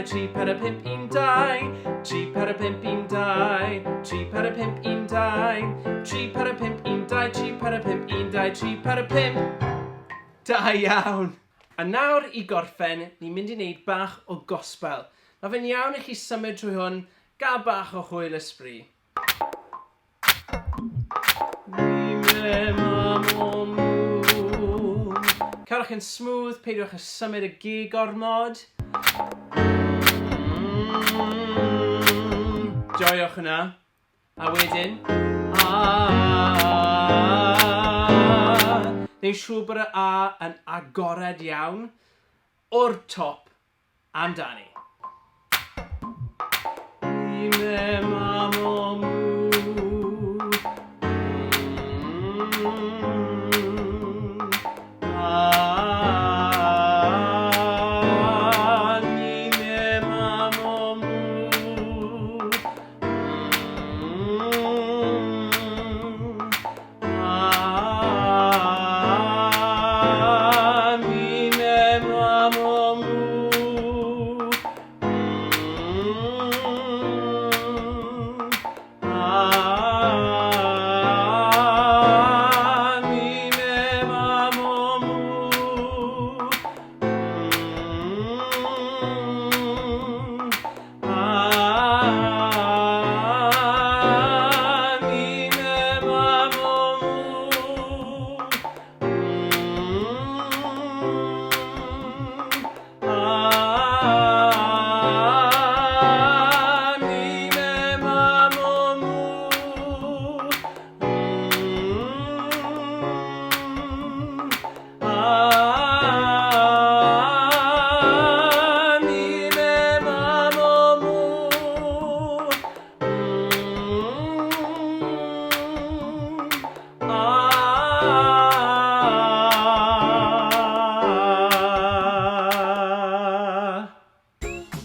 dau, tri, pedwar, pump, un, dau. Tri, pedwar, pump, un, dau. Tri, pedwar, pump, un, dau. Tri, pedwar, pump, un, dau. Tri, pedwar, pump, un, dau. Tri, pedwar, pump. Da iawn! A nawr i gorffen, ni'n mynd i wneud bach o gospel. Mae fe'n iawn i chi symud trwy hwn, gael bach o hwyl ysbryd. Cerwch yn smooth, peidiwch y symud y G gormod. Joiwch yna. A wedyn. Neu siŵr bod y A yn agored iawn. O'r top amdani.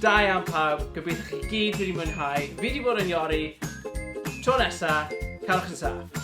Da iawn pawb, gobeithio chi gyd wedi mwynhau. Fi wedi bod yn Iori. Tro nesa, cael eich yn saff.